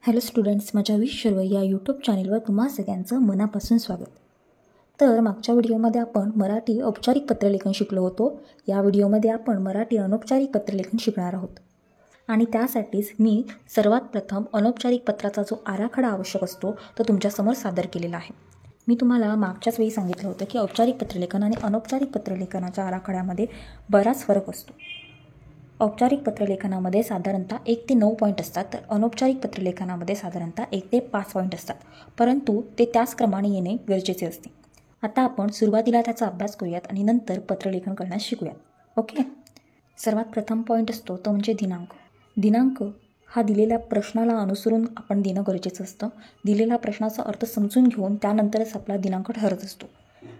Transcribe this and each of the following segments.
Hello students, माझ्या wish शर्व या YouTube चॅनलवर तुम्हा सगळ्यांचं मनापासून स्वागत. तर मागच्या व्हिडिओमध्ये आपण मराठी औपचारिक पत्रलेखन शिकलो होतो. या व्हिडिओमध्ये आपण मराठी अनौपचारिक पत्रलेखन शिकणार आहोत. आणि त्यासाठीच मी सर्वात प्रथम अनौपचारिक पत्राचा जो आराखडा आवश्यक असतो तो तुमच्यासमोर सादर केलेला आहे. मी तुम्हाला मागच्याच वेळी सांगितलं होतं की औपचारिक पत्रलेखन आणि अनौपचारिक पत्रलेखनाच्या आराखड्यामध्ये बराच फरक असतो. औपचारिक पत्रलेखनामध्ये साधारणतः 1 ते 9 पॉईंट असतात, तर अनौपचारिक पत्रलेखनामध्ये साधारणतः 1 ते 5 पॉईंट असतात, परंतु ते त्याच क्रमाने येणे गरजेचे असते. आता आपण सुरुवातीला त्याचा अभ्यास करूयात आणि नंतर पत्रलेखन करण्यास शिकूयात. ओके. सर्वात प्रथम पॉईंट असतो तो म्हणजे दिनांक. दिनांक हा दिलेल्या प्रश्नाला अनुसरून आपण देणं गरजेचं असतं. दिलेल्या प्रश्नाचा अर्थ समजून घेऊन त्यानंतरच आपला दिनांक ठरत असतो.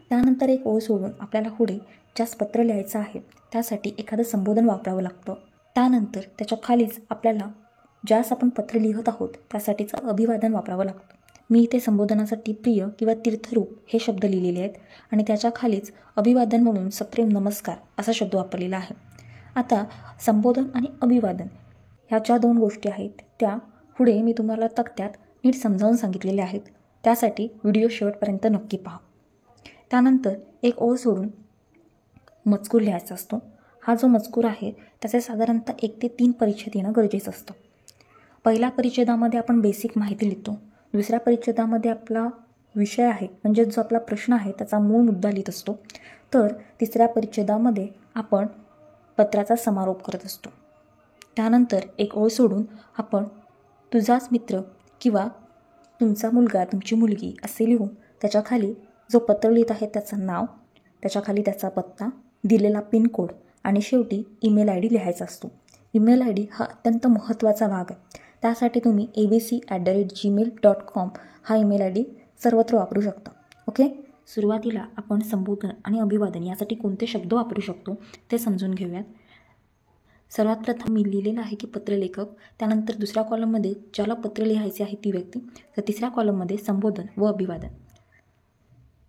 त्यानंतर एक ओळ सोडून आपल्याला पुढे ज्यास पत्र लिहायचं आहे त्यासाठी एखादं संबोधन वापरावं लागतं. त्यानंतर त्याच्या खालीच आपल्याला ज्यास आपण पत्र लिहत आहोत त्यासाठीचं अभिवादन वापरावं लागतं. मी इथे संबोधनासाठी प्रिय किंवा तीर्थरूप हे शब्द लिहिलेले आहेत आणि त्याच्या खालीच अभिवादन म्हणून सप्रेम नमस्कार असा शब्द वापरलेला आहे. आता संबोधन आणि अभिवादन ह्या ज्या 2 गोष्टी आहेत त्या पुढे मी तुम्हाला तक्त्यात नीट समजावून सांगितलेल्या आहेत. त्यासाठी व्हिडिओ शेवटपर्यंत नक्की पहा. त्यानंतर एक ओळ सोडून मजकूर लिहायचा असतो. हा जो मजकूर आहे त्याचे साधारणतः 1 ते 3 परिच्छेद येणं गरजेचं असतं. पहिल्या परिच्छेदामध्ये आपण बेसिक माहिती लिहितो. दुसऱ्या परिच्छेदामध्ये आपला विषय आहे म्हणजे जो आपला प्रश्न आहे त्याचा मूळ मुद्दा लिहित असतो. तर तिसऱ्या परिच्छेदामध्ये आपण पत्राचा समारोप करत असतो. त्यानंतर एक ओळ सोडून आपण तुझाच मित्र किंवा तुमचा मुलगा तुमची मुलगी असे लिहून त्याच्या खाली जो पत्र लिहित आहे त्याचं नाव, त्याच्या खाली त्याचा पत्ता, दिलेला पिनकोड आणि शेवटी ईमेल ID लिहायचा असतो. ईमेल ID हा अत्यंत महत्त्वाचा भाग आहे. त्यासाठी तुम्ही abc@gmail.com हा ईमेल ID सर्वत्र वापरू शकता. ओके. सुरुवातीला आपण संबोधन आणि अभिवादन यासाठी कोणते शब्द वापरू शकतो ते समजून घेऊयात. सर्वात प्रथम मी लिहिलेलं आहे की पत्रलेखक, त्यानंतर दुसऱ्या कॉलममध्ये ज्याला पत्र लिहायचे आहे ती व्यक्ती, तर तिसऱ्या कॉलममध्ये संबोधन व अभिवादन.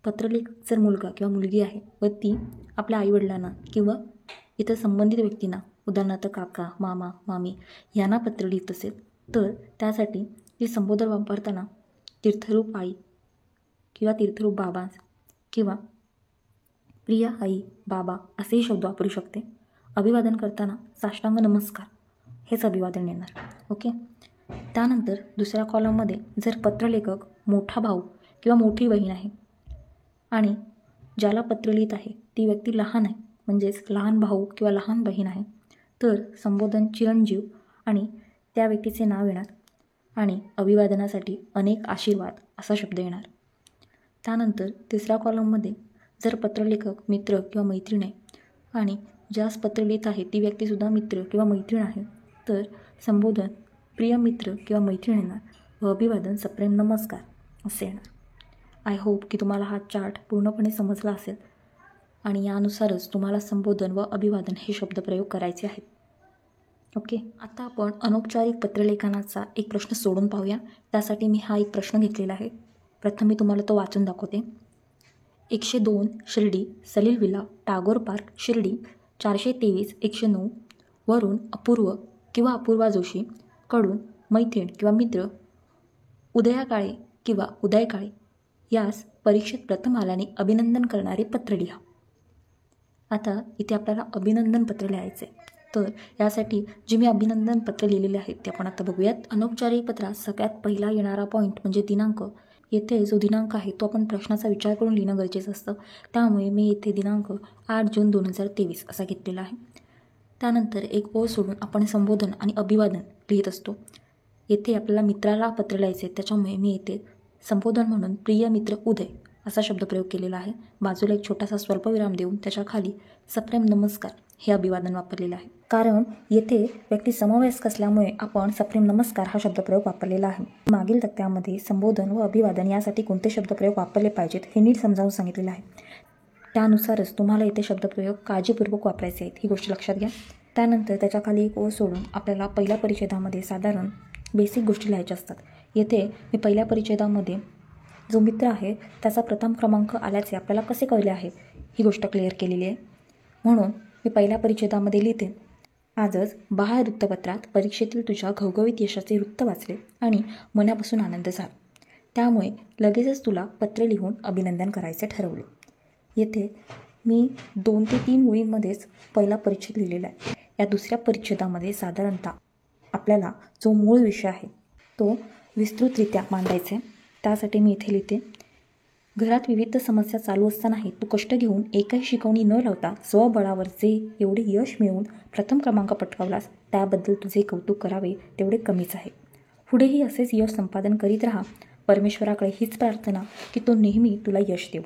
पत्रलेखक जर मुलगा किंवा मुलगी आहे व ती आपल्या आईवडिलांना किंवा इतर संबंधित व्यक्तींना उदाहरणार्थ काका, मामा, मामी यांना पत्र लिहित असेल तर त्यासाठी ती संबोधन वापरताना तीर्थरूप आई किंवा तीर्थरूप बाबा किंवा प्रिय आई, बाबा असेही शब्द वापरू शकते. अभिवादन करताना साष्टांग नमस्कार हेच अभिवादन येणार. ओके. त्यानंतर दुसऱ्या कॉलममध्ये जर पत्रलेखक मोठा भाऊ किंवा मोठी बहीण आहे आणि ज्याला पत्र लिहित आहे ती व्यक्ती लहान आहे म्हणजेच लहान भाऊ किंवा लहान बहीण आहे तर संबोधन चिरंजीव आणि त्या व्यक्तीचे नाव येणार आणि अभिवादनासाठी अनेक आशीर्वाद असा शब्द येणार. त्यानंतर तिसऱ्या कॉलममध्ये जर पत्रलेखक मित्र किंवा मैत्रीण आहे आणि ज्यास पत्र लिहित आहे ती व्यक्तीसुद्धा मित्र किंवा मैत्रीण आहे तर संबोधन प्रिय मित्र किंवा मैत्रीण येणार व अभिवादन सप्रेम नमस्कार असे येणार. आय होप की तुम्हाला हा चार्ट पूर्णपणे समजला असेल आणि यानुसारच तुम्हाला संबोधन व अभिवादन हे शब्दप्रयोग करायचे आहेत. ओके. आता आपण अनौपचारिक पत्रलेखनाचा एक प्रश्न सोडून पाहूया. त्यासाठी मी हा एक प्रश्न घेतलेला आहे. प्रथम मी तुम्हाला तो वाचून दाखवते. 102 शिर्डी सलील विला टागोर पार्क शिर्डी 423-109 वरून अपूर्व किंवा अपूर्वा जोशी कडून मैत्रीण किंवा मित्र उदया काळे किंवा उदय काळे यास परीक्षेत प्रथम आल्याने अभिनंदन करणारे पत्र लिहा. आता इथे आपल्याला अभिनंदन पत्र लिहायचे तर यासाठी जे मी अभिनंदन पत्र लिहिलेले आहेत ते आपण आता बघूयात. अनौपचारिक पत्रात सगळ्यात पहिला येणारा पॉईंट म्हणजे दिनांक. येथे जो दिनांक आहे तो आपण प्रश्नाचा विचार करून लिहिणं गरजेचं असतं. त्यामुळे मी येथे दिनांक 8 जून 2023 असा घेतलेला आहे. त्यानंतर एक ओळ सोडून आपण संबोधन आणि अभिवादन लिहित असतो. येथे आपल्याला मित्राला पत्र लिहायचे त्याच्यामुळे मी येथे संबोधन म्हणून प्रिय मित्र उदय असा शब्दप्रयोग केलेला आहे. बाजूला एक छोटासा स्वल्पविराम देऊन त्याच्या खाली सप्रेम नमस्कार हे अभिवादन वापरलेलं आहे. कारण येथे व्यक्ती समवयस्क असल्यामुळे आपण सप्रेम नमस्कार हा शब्दप्रयोग वापरलेला आहे. मागील तक्त्यामध्ये संबोधन व अभिवादन यासाठी कोणते शब्दप्रयोग वापरले पाहिजेत हे नीट समजावून सांगितलेलं आहे. त्यानुसारच तुम्हाला येथे शब्दप्रयोग काळजीपूर्वक वापरायचे आहेत ही गोष्ट लक्षात घ्या. त्यानंतर त्याच्या खाली एक ओळ सोडून आपल्याला पहिल्या परिच्छेदामध्ये साधारण बेसिक गोष्टी लिहायच्या असतात. येथे मी पहिल्या परिच्छेदामध्ये जो मित्र आहे त्याचा प्रथम क्रमांक आल्याचे आपल्याला कसे कळले आहे ही गोष्ट क्लिअर केलेली आहे. म्हणून मी पहिल्या परिच्छेदामध्ये लिहिते आजच बाह्य वृत्तपत्रात परीक्षेतील तुझ्या घवघवीत यशाचे वृत्त वाचले आणि मनापासून आनंद झाला. त्यामुळे लगेचच तुला पत्र लिहून अभिनंदन करायचे ठरवले. येथे मी 2 ते 3 ओळींमध्येच पहिला परिच्छेद लिहिलेला आहे. या दुसऱ्या परिच्छेदामध्ये साधारणतः आपल्याला जो मूळ विषय आहे तो विस्तृतरित्या मांडायचा आहे. त्यासाठी मी इथे लिहिते, घरात विविध समस्या चालू असतानाही तू कष्ट घेऊन एकही शिकवणी न लावता स्वबळावर जे एवढे यश मिळवून प्रथम क्रमांक पटकावलास त्याबद्दल तुझे कौतुक करावे तेवढे कमीच आहे. पुढेही असेच यश संपादन करीत राहा. परमेश्वराकडे हीच प्रार्थना की तो नेहमी तुला यश देव.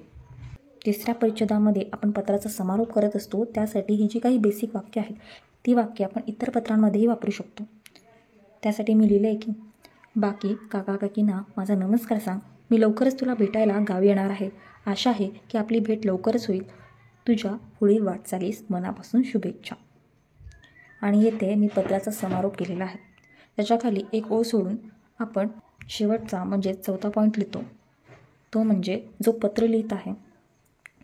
तिसऱ्या परिच्छेदामध्ये आपण पत्राचा समारोप करत असतो. त्यासाठी ही जी काही बेसिक वाक्य आहेत ती वाक्य आपण इतर पत्रांमध्येही वापरू शकतो. त्यासाठी मी लिहिलं आहे की, बाकी काका काकींना माझा नमस्कार सांग. मी लवकरच तुला भेटायला गावी येणार आहे. आशा आहे की आपली भेट लवकरच होईल. तुझ्या पुढील वाटचालीस मनापासून शुभेच्छा. आणि येथे मी पत्राचा समारोप केलेला आहे. त्याच्याखाली एक ओळ सोडून आपण शेवटचा म्हणजे 4था पॉईंट लिहितो. तो म्हणजे जो पत्र लिहित आहे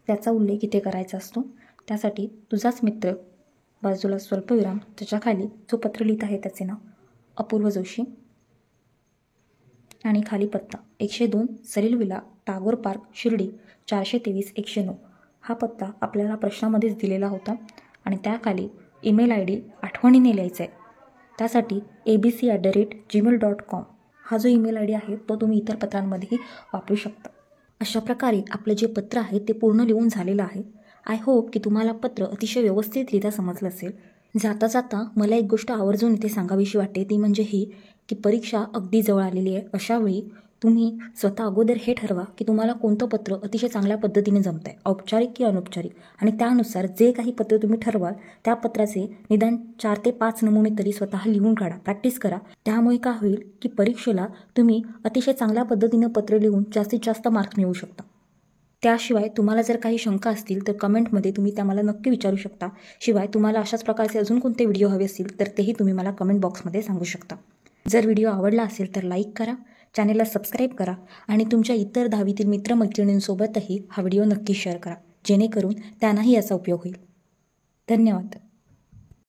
त्याचा उल्लेख इथे करायचा असतो. त्यासाठी तुझाच मित्र, बाजूला स्वल्पविराम, त्याच्याखाली जो पत्र लिहित आहे त्याचे नाव अपूर्व जोशी आणि खाली पत्ता 102 सलील विला, टागोर पार्क, शिर्डी 423-109. हा पत्ता आपल्याला प्रश्नामध्येच दिलेला होता आणि त्याखाली ईमेल ID आठवणीने लिहायचा आहे. त्यासाठी abc@gmail.com हा जो ईमेल ID आहे तो तुम्ही इतर पत्रांमध्येही वापरू शकता. अशा प्रकारे आपलं जे पत्र आहे ते पूर्ण लिहून झालेलं आहे. आय होप की तुम्हाला पत्र अतिशय व्यवस्थितरित्या समजलं असेल. जाता जाता मला एक गोष्ट आवर्जून इथे सांगावीशी वाटते, ती म्हणजे ही की परीक्षा अगदी जवळ आलेली आहे. अशावेळी तुम्ही स्वतः अगोदर हे ठरवा की तुम्हाला कोणतं पत्र अतिशय चांगल्या पद्धतीने जमतं आहे, औपचारिक की अनौपचारिक, आणि त्यानुसार जे काही पत्र तुम्ही ठरवाल त्या पत्राचे निदान 4 ते 5 नमुने तरी स्वतः लिहून काढा, प्रॅक्टिस करा. त्यामुळे काय होईल की परीक्षेला तुम्ही अतिशय चांगल्या पद्धतीनं पत्र लिहून जास्तीत जास्त मार्क्स मिळवू शकता. त्याशिवाय तुम्हाला जर काही शंका असतील तर कमेंटमध्ये तुम्ही त्या मला नक्की विचारू शकता. शिवाय तुम्हाला अशाच प्रकारचे अजून कोणते व्हिडिओ हवे असतील तर तेही तुम्ही मला कमेंट बॉक्समध्ये सांगू शकता. जर व्हिडिओ आवडला असेल तर लाईक करा, चॅनेलला सबस्क्राईब करा आणि तुमच्या इतर 10वीतील मित्रमैत्रिणींसोबतही हा व्हिडिओ नक्की शेअर करा, जेणेकरून त्यांनाही याचा उपयोग होईल. धन्यवाद.